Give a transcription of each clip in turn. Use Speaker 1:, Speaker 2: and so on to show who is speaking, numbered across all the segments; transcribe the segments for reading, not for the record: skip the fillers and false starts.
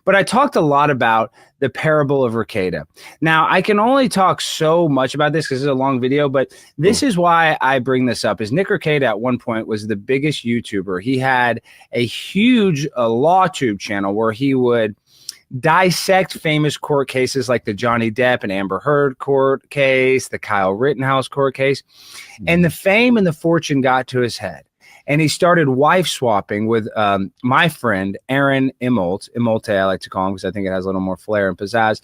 Speaker 1: but I talked a lot about the parable of Rekieta. Now, I can only talk so much about this because it's a long video, but this is why I bring this up. Is Nick Rekieta at one point was the biggest YouTuber. He had a huge LawTube channel where he would dissect famous court cases like the Johnny Depp and Amber Heard court case, the Kyle Rittenhouse court case, and the fame and the fortune got to his head. And he started wife swapping with my friend, Aaron Immolte, I like to call him because I think it has a little more flair and pizzazz.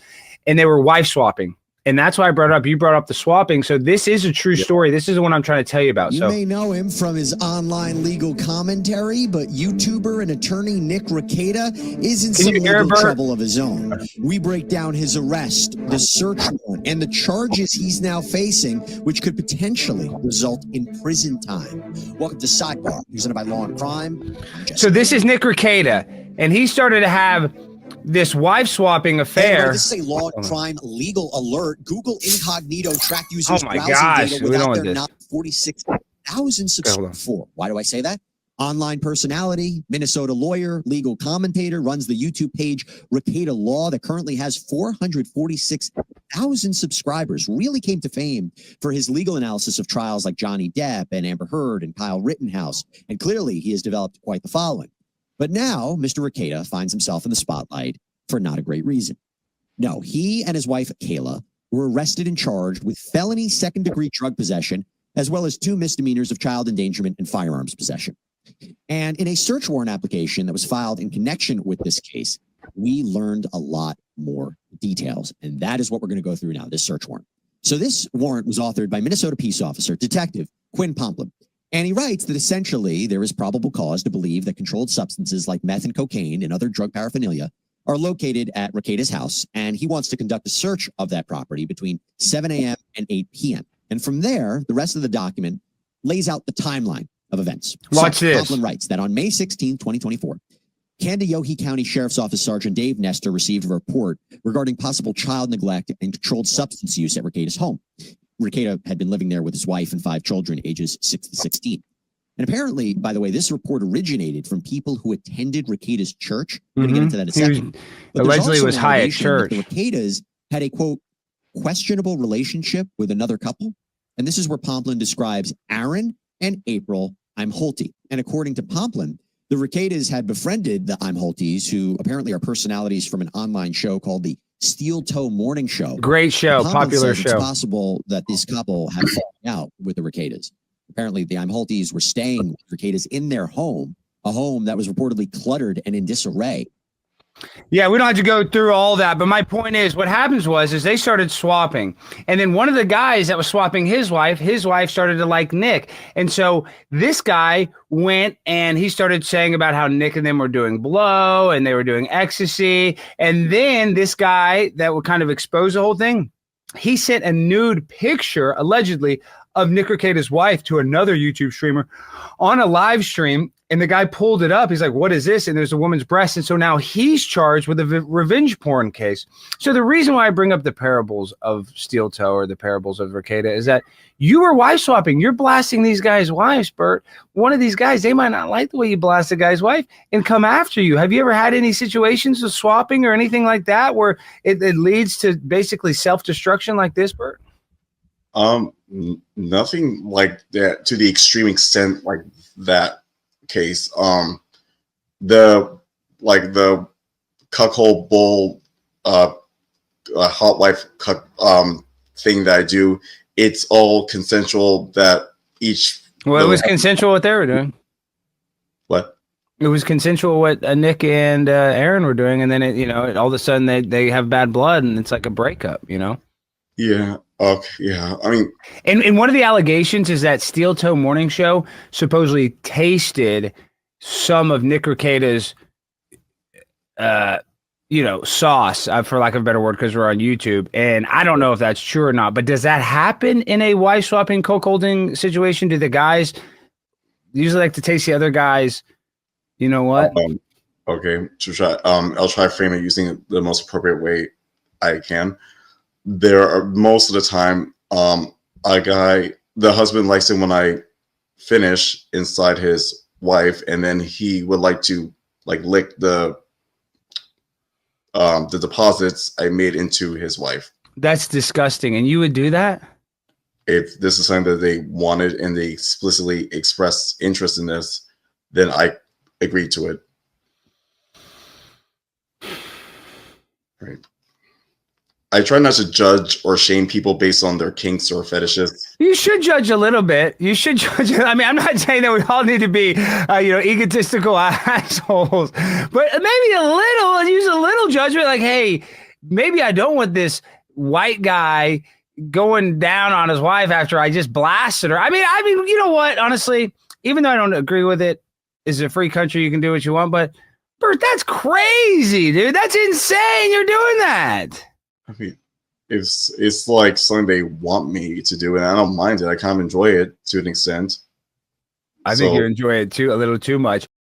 Speaker 1: And they were wife swapping. And that's why I brought it up. You brought up the swapping. So this is a true story. This is the one I'm trying to tell you about.
Speaker 2: You may know him from his online legal commentary, but YouTuber and attorney Nick Rekieta is in some legal trouble of his own. We break down his arrest, the search warrant, and the charges he's now facing, which could potentially result in prison time. Welcome to Sidebar, presented by Law and Crime.
Speaker 1: So this is Nick Rekieta, and he started to have this wife swapping affair.
Speaker 2: Hey, this is a Law and Crime legal alert. Google Incognito tracked users
Speaker 1: browsing
Speaker 2: data without their not 46,000 subscribers. Why do I say that? Online personality, Minnesota lawyer, legal commentator, runs the YouTube page Rekieta Law that currently has 446,000 subscribers. Really came to fame for his legal analysis of trials like Johnny Depp and Amber Heard and Kyle Rittenhouse. And clearly he has developed quite the following. But now Mr. Rekieta finds himself in the spotlight for not a great reason. No, he and his wife, Kayla, were arrested and charged with felony second-degree drug possession, as well as 2 misdemeanors of child endangerment and firearms possession. And in a search warrant application that was filed in connection with this case, we learned a lot more details. And that is what we're going to go through now, this search warrant. So this warrant was authored by Minnesota peace officer, Detective Quinn Pomplin. And he writes that essentially there is probable cause to believe that controlled substances like meth and cocaine and other drug paraphernalia are located at Rekieta's house, and he wants to conduct a search of that property between 7 a.m. and 8 p.m. And from there, the rest of the document lays out the timeline of events.
Speaker 1: Watch this.
Speaker 2: Pomplin writes that on May 16, 2024, Kandiyohi County Sheriff's Office Sergeant Dave Nestor received a report regarding possible child neglect and controlled substance use at Rekieta's home. Rekieta had been living there with his wife and 5 children, ages 6 to 16. And apparently, by the way, this report originated from people who attended Rekieta's church. We're going to get into that in a second.
Speaker 1: Allegedly was high at church.
Speaker 2: The Reketas had a, quote, questionable relationship with another couple. And this is where Pomplin describes Aaron and April Imholte. And according to Pomplin, the Reketas had befriended the Imholtes, who apparently are personalities from an online show called the Steel Toe Morning Show.
Speaker 1: Great show, popular show.
Speaker 2: It's possible that this couple had fallen out with the Reketas. Apparently, the Imholtes were staying with Reketas in their home, a home that was reportedly cluttered and in disarray.
Speaker 1: Yeah, we don't have to go through all that, but my point is what happens is they started swapping. And then one of the guys that was swapping his wife started to like Nick. And so this guy went and he started saying about how Nick and them were doing blow and they were doing ecstasy. And then this guy that would kind of expose the whole thing, he sent a nude picture, allegedly, of Nick Rekieta's wife to another YouTube streamer on a live stream. And the guy pulled it up. He's like, what is this? And there's a woman's breast. And so now he's charged with a revenge porn case. So the reason why I bring up the parables of Steel Toe or the parables of Rekieta is that you were wife swapping. You're blasting these guys' wives, Burt. One of these guys, they might not like the way you blast a guy's wife and come after you. Have you ever had any situations of swapping or anything like that where it leads to basically self-destruction like this, Burt?
Speaker 3: Nothing like that to the extreme extent like that case. The cuckold bull hot wife thing that I do, it's all consensual. That each
Speaker 1: it was consensual what they were doing.
Speaker 3: What?
Speaker 1: It was consensual what Nick and Aaron were doing, and then all of a sudden they have bad blood and it's like a breakup.
Speaker 3: Yeah. Okay. Yeah. I mean,
Speaker 1: and one of the allegations is that Steel Toe Morning Show supposedly tasted some of Nick Rekieta's, sauce, for lack of a better word, because we're on YouTube. And I don't know if that's true or not, but does that happen in a wife swapping, cuckolding situation? Do the guys usually like to taste the other guys? You know what?
Speaker 3: Okay. To try, I'll try to frame it using the most appropriate way I can. There are most of the time, the husband likes it when I finish inside his wife, and then he would like to lick the the deposits I made into his wife.
Speaker 1: That's disgusting. And you would do that?
Speaker 3: If this is something that they wanted and they explicitly expressed interest in this, then I agreed to it. Right. I try not to judge or shame people based on their kinks or fetishes.
Speaker 1: You should judge a little bit. You should judge. I mean, I'm not saying that we all need to be, egotistical assholes, but maybe use a little judgment. Like, hey, maybe I don't want this white guy going down on his wife after I just blasted her. I mean, you know what? Honestly, even though I don't agree with it, it's a free country. You can do what you want, but Burt, that's crazy, dude. That's insane. You're doing that.
Speaker 3: I mean, it's like something they want me to do, and I don't mind it. I kind of enjoy it to an extent.
Speaker 1: I think you enjoy it too, a little too much.